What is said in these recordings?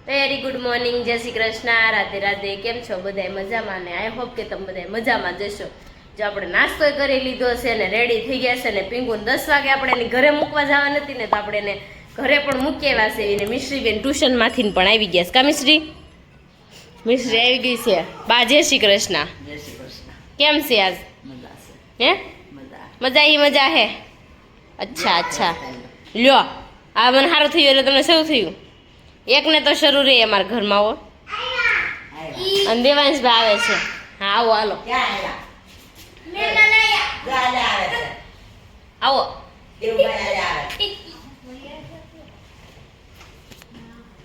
Very good morning, જય શ્રી કૃષ્ણ, રાધે રાધે. કેમ છો બધાય? મજામાં ને? આઈ હોપ કે તમે બધા મજામાં જશો. જો આપણે નાસ્તો કરી લીધો છે ને રેડી થઈ ગયા છે ને પિંગુને 10 વાગે આપણે એની ઘરે મૂકવા જવા નથી ને તો આપણે એને ઘરે પણ મૂકી આવ્યા છે. એને મિશ્રીબેન ટ્યુશનમાંથી પણ આવી ગયા છે. કા મિશ્રી? મિશ્રી આવી ગઈ છે. બા જય શ્રી કૃષ્ણ. કેમ છે આજ? હે મજા ઈ મજા હે? અચ્છા અચ્છા, લ્યો આ મને સારું થયું એટલે તમને શું થયું? એકને તો શરૂ રહે અમારા ઘરમાં હો. અને દેવાંશભાઈ આવે છે. હા આવો, હાલો આવો.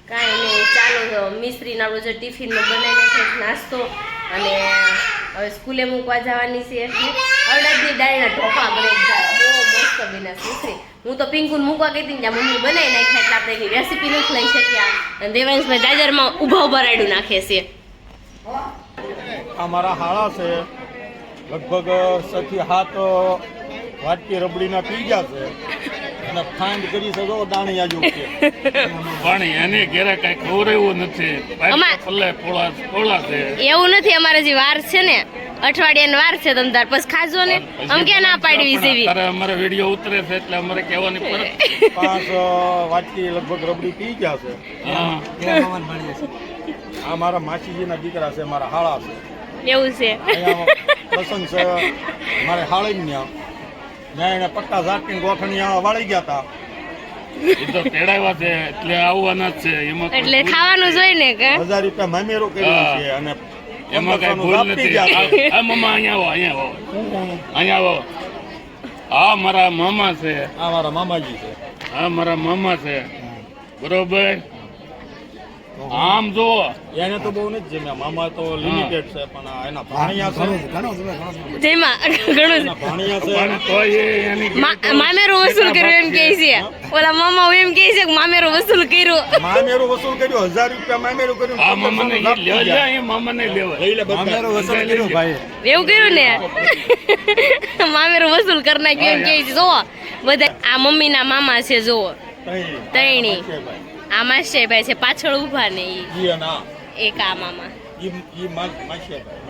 કાંઈ નહીં, ચાલો મિસ્ત્રીને આપણું જે ટિફિનમાં બનાવી નાખ્યો નાસ્તો અને હવે સ્કૂલે મૂકવા જવાની છે. અડદની દાળીના ઢોકળા બનાવી જાય, બહુ મસ્ત બન્યા મિસ્ત્રી. હું તો પિંકુને મૂકવા ગઈ હતી ત્યાં મમ્મી બનાવી નાખ્યા એટલે આપણે એની રેસીપી નથી લઈ શક્યા. અને દેવાંશભાઈ દાદરમાં ઊભા રાયડું નાખે છે. આ મારા હાળા છે, લગભગ 6 થી 7 વાટકી રબડીના પી ગયા છે અને ખાંડ કરી શકો દાણિયા જો કે પાણી એને ઘેરે કઈ ખવરાયું નથી. પલ્લે પોળા છે એવું નથી. અમારે જે વાર છે ને અઠવાડિયાની વાર છે, તમે તાર પછી ખાજો ને. આમ ક્યાં ના પાડવી છે? ત્યારે અમારે વિડીયો ઉતરે છે એટલે અમારે કહેવાની ફરજ. 5 વાટકી લગભગ રબડી પી ગયા છે. આ મારા માસીજીના દીકરા છે, મારા હાળા છે. એવું છે? પ્રસંગ છે મારે હાળી ને એને પટ્ટા ઝાટકી ગોઠણી વાળી ગયા હતા. એ તો તેડાવ્યા છે એટલે આવવાના જ છે. એમાં એટલે ખાવાનું જોઈ ને કે 1000 રૂપિયા મામેરો કર્યો છે અને એમાં કઈ ભૂલ નથી. આ મમ્મા અહીંયા આવો. આ મારા મામા છે. આ મારા મામાજી છે. આ મારા મામા છે, બરોબર. આમ જો એને તો બહુ નથી જમ્યા. મામા તો લિમિટેડ છે પણ એના ભાણિયા છે જેમાં ઘણું મામેરો વસૂલ કર્યો એમ કહે છે. ઓલા મામા એમ કહે છે કે મામેરો વસૂલ કર્યો. 1000 રૂપિયા મામેરો કર્યું. આ મામાને લેવા એ મામાને લેવા લઈ લે. મામેરો વસૂલ કર્યો ભાઈ. એવું કર્યું ને મામેરો વસૂલ કરી નાખ્યો એમ કહે છે. જોવો બધા આ મમ્મીના મામા છે. જોવો તૈણી. આ માસીભાઈ છે પાછળ ઉભા ને એક આ મામા.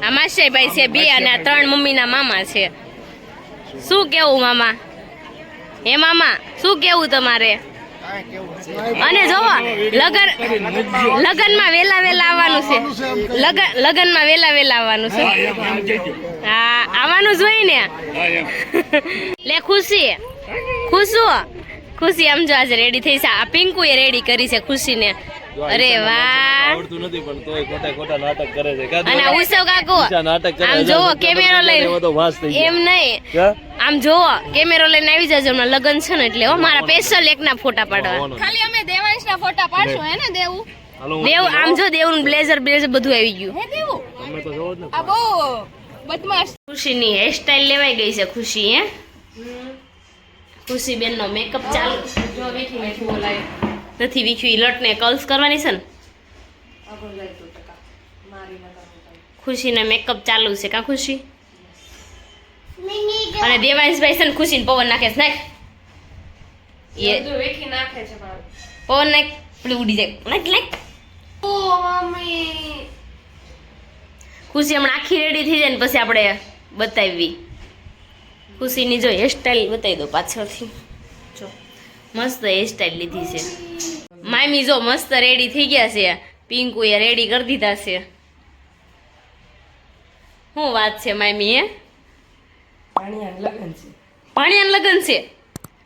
આ માસીભાઈ છે 2 અને આ 3 મમ્મીના મામા છે. શું કેવું મામા? હે મામા શું કેવું તમારે? અને જોવો લગનમાં વેલા આવવાનું છે. લગનમાં વેલા આવવાનું છે. હા આવવાનું જ હોય ને. લે ખુશી ખુશી આમ જો આજે રેડી થઈ છે. આ પિંકુ એ રેડી કરી છે ખુશીને. અરે વાહ, આવડતું નથી પણ તોય ખોટા નાટક કરે છે. અને ઉત્સવ કાકો આમ જોવો કેમેરો લઈને એમ નહીં, આમ જોવો કેમેરો લઈને આવી જજો. હમણાં લગન છે ને એટલે મારા સ્પેશિયલ એકના ફોટા પાડવા. ખાલી અમે દેવાંશના ફોટા પાડશું હે ને? દેવ આમ જો દેવનું બ્લેઝર બધું આવી ગયું હે. દેવું આ બહુ બદમાશ. ખુશીની હેરસ્ટાઈલ લેવાઈ ગઈ છે. ખુશી હે ખુશી બેન નો મેકઅપ ચાલુ. જો વીખી બોલાય નથી વીખ્યું. લટને કર્લ્સ કરવાની છે ને. ખુશીને મેકઅપ ચાલુ છે. કા ખુશી? અને દેવાંશભાઈ છે ને ખુશીને પવન નાખે છે. નાખ એ વેખી નાખે છે. પવન નાખ પેલું ઉડી જાય. નાખ ઓ મમ્મી. ખુશી હમણાં આખી રેડી થઈ જાય ને પછી આપણે બતાવી. ખુશીની જો હેરસ્ટાઈલ બતાવી દો પાછળથી. જો મસ્ત હેરસ્ટાઈલ લીધી છે. મામી જો મસ્ત રેડી થઈ ગયા છે. પિંકુ એ રેડી કરી દીધા છે. શું વાત છે મામી? હે ભાણિયાનું લગન છે.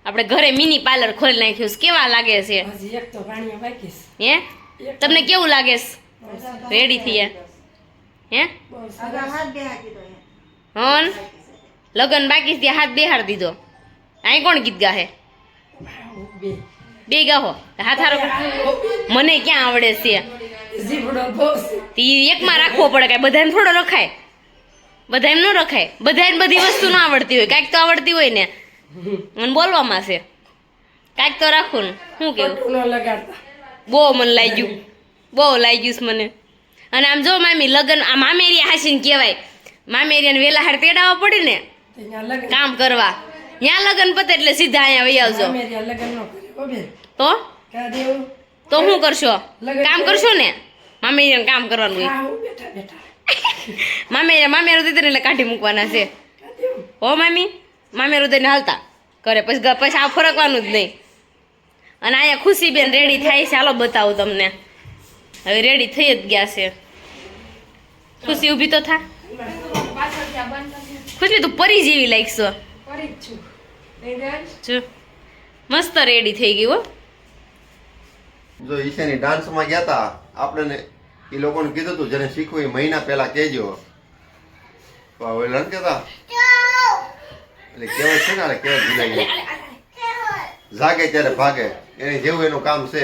આપણે ઘરે મિની પાર્લર ખોલી નાખ્યું છે. કેવા લાગે છે? હે તમને કેવું લાગે છે? રેડી થયા હે? હન લગન બાકી ત્યાં હાથ બેહાર દીધો. અહીં કોણ ગીત ગાહે? બે ગાહો હાથ હારો. મને ક્યાં આવડે છે? એકમાં રાખવો પડે. કઈ બધાને થોડો રખાય? બધાને ન રખાય. બધાને બધી વસ્તુ ન આવડતી હોય. કાંઈક તો આવડતી હોય ને. મને બોલવામાં છે કાંઈક તો રાખવું ને. શું કેવું? બહુ મને લાગ્યું મને. અને આમ જો મામી લગન આ મામેરિયા હાસીને કહેવાય. મામેરિયાને વેલા હાર તેડાવવા પડે ને કામ કરવા. ત્યાં લગન પતે એટલે સીધા અહીંયા વહી આવજો. તો તો શું કરશો? કામ કરશો ને? મામી કામ કરવાનું હોય. મામી રુદીને એટલે કાઢી મૂકવાના છે. હો મામી રુદીને હાલતા કરે પછી આ ફરકવાનું જ નહીં. અને અહીંયા ખુશીબેન રેડી થાય છે. હાલો બતાવું તમને. હવે રેડી થઈ જ ગયા છે. ખુશી ઊભી તો થા. ખુશી તું પરી જેવી લાગશો. જો મસ્ત રેડી થઈ ગઈ હો. જો ઈશાની ડાન્સમાં ગયા તા આપણે એ લોકોને કીધું હતું જેને શીખવું એ મહિના પહેલા કહેજો. તો હવે લણ કેતા એટલે કહેવાય છે ને કહેવાય ભૂલાઈ ગઈ. જાગે ત્યારે ભાગે એની જેવું એનું કામ છે.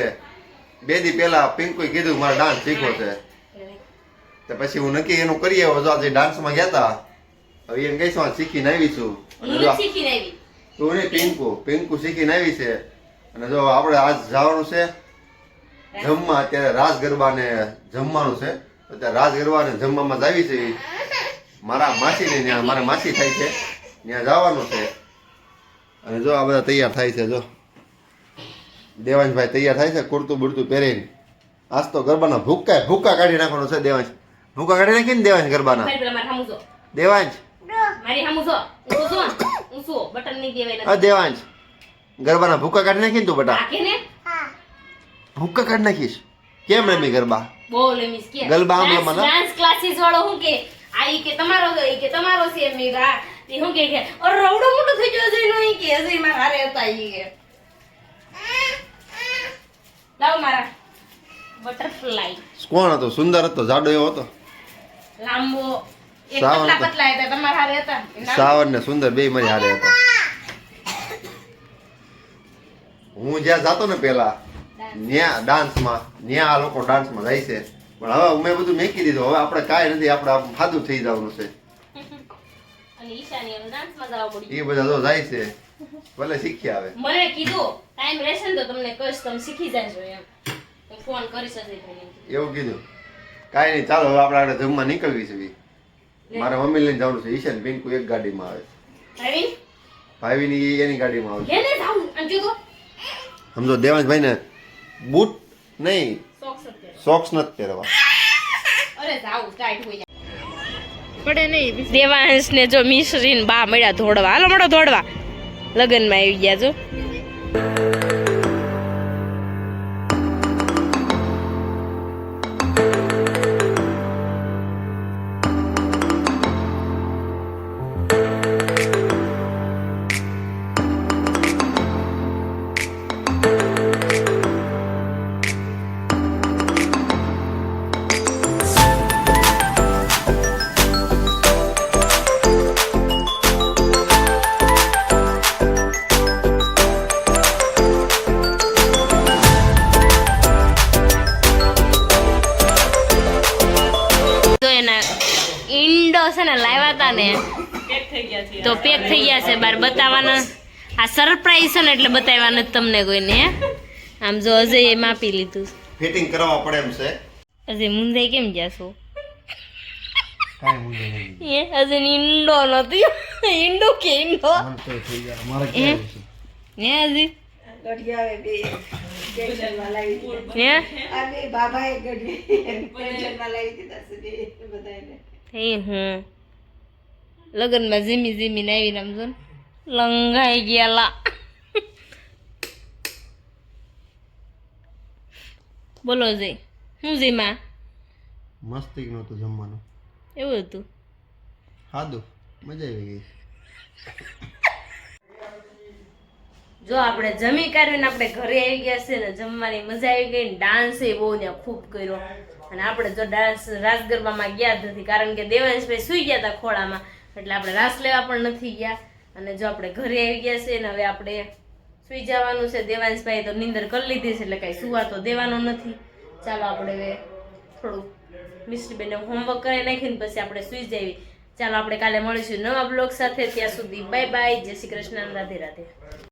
2 દી પહેલા પિંકુએ કીધું મારે ડાન્સ શીખવો છે. તો પછી હું નક્કી એનું કરીએ. હવે આજે ડાન્સમાં ગયા તા હવે એમ કહીશું શીખીને આવીશું. તું ને પિંકુ શીખીને આવી છે. અને જો આપણે આજ જવાનું છે જમવા. અત્યારે રાસ ગરબા ને જમવાનું છે. અત્યારે રાસ ગરબા ને જમવામાં જ આવી છે. મારા માસી ને ત્યાં મારા માસી થાય છે ત્યાં જવાનું છે. અને જો આ બધા તૈયાર થાય છે. જો દેવાંશભાઈ તૈયાર થાય છે કુર્તું બુરતું પહેરીને. આજ તો ગરબાના ભૂક્કા કાઢી નાખવાનો છે. દેવાંશ ભૂક્કા કાઢી નાખી ને દેવાંશ ગરબાના. દેવાંશ દેવાંશ ગરબાના ભૂક્કા કાઢી નાખી ને તું બટા. ભૂક્કા કાઢી નાખીશ. કેમ રમી ગરબા? ગરબા આમ રમવાના. ડાન્સ ક્લાસીસ વાળો હું કે આ ઈ કે તમારો છે મેગા ઈ હું કે અરે રવડો મોટો થઈ ગયો છે નો ઈ કે અજય માં હારે હતા ઈ કે લાવ મારા બટરફ્લાય. કોણ હતો? સુંદર હતો? જાડો એવો હતો? લાંબો એક સાવન પતલા હતો. પતલા હતા તમારા હારે હતા. સાવન ને સુંદર બે મારી હારે હતા. હું જ્યાં જાતો ને પેલા ન્યા ડાન્સમાં ન્યા આ લોકો ડાન્સમાં જાય છે. પણ હવે મેં બધું મેકી દીધું. હવે આપણે કાંઈ નથી. આપણે આમ સાદું થઈ જવાનું છે. અને ઈશાની હવે ડાન્સમાં જવા પડ્યું. એ બધા જો જાય છે ભલે શીખી આવે. મને કીધું ટાઈમ રહેશે ને તો તમને કહીશ તમે શીખી જાજો એમ. હું ફોન કરીશ જ એવું કીધું. કાંઈ નહીં ચાલો હવે આપણે આગળ જમવા નીકળવી છે. મારા મમ્મી લઈને જવાનું છે. ઈશાન પિંકુ એક ગાડીમાં આવે. ભાઈની એની ગાડીમાં આવે. એને જાવું અંજુ તો સમજો દેવાંશભાઈ ને બૂટ નહીં સોક્સ અત્યારે સોક્સ નથી પહેરવા. અરે જાવું ટાઈટ હોય પડે નહીં. દેવાંશ ને જો મિશ્રીન બા મળ્યા ધોડવા. હાલો મળો ધોડવા. લગનમાં આવી ગયા જો. ઈંડો છે ને લાવ્યા હતા ને તો પેક થઈ ગયા છે બાર બતાવવાના. આ સરપ્રાઈઝ છે ને એટલે બતાવવા નથી તમને કોઈને. આમ જો અજય માપી લીધું. ફિટિંગ કરાવવા પડે એમ છે. અજય મુંજાઈ કેમ જાશો? કાંઈ મુંજે નહીં. અજય ઈંડો નથી. ઈંડો કે ઈંડો મન તો થઈ ગયા. મારે કેવું છે? અજય ગઢિયાએ બે ટેન્શનમાં લાવી દીધા. હે આ બે બાબાએ ટેન્શનમાં લાવી દીધા છે બે બધાને. હે હું લગનમાં જીમી જીમીને આવીને આમ જો ને લંઘાઈ ગયેલા. બોલો જય હું જીમા મસ્તી નહોતું જમવાનું. એવું હતું. સાદું મજા આવી ગઈ. જો આપણે જમી કાઢીને આપણે ઘરે આવી ગયા છે ને જમવાની મજા આવી ગઈ ને ડાન્સ એ બહુ ત્યાં ખૂબ કર્યો. અને આપણે જો ડાન્સ રાસ ગરબામાં ગયા જ નથી કારણ કે દેવાંશભાઈ સુઈ ગયા હતા ખોળામાં એટલે આપણે રાસ લેવા પણ નથી ગયા. અને જો આપણે ઘરે આવી ગયા છે ને હવે આપણે સુઈ જવાનું છે. દેવાંશભાઈ તો નીંદર કરી લીધી છે એટલે કાંઈ સુવા તો દેવાનો નથી. ચાલો આપણે હવે થોડુંક મિસ્ટીબેનને હોમવર્ક કરી નાખીને પછી આપણે સુઈ જઈએ. ચાલો આપણે કાલે મળીશું નવા બ્લોગ સાથે. ત્યાં સુધી બાય બાય. જય શ્રી કૃષ્ણ. રાધે રાધે.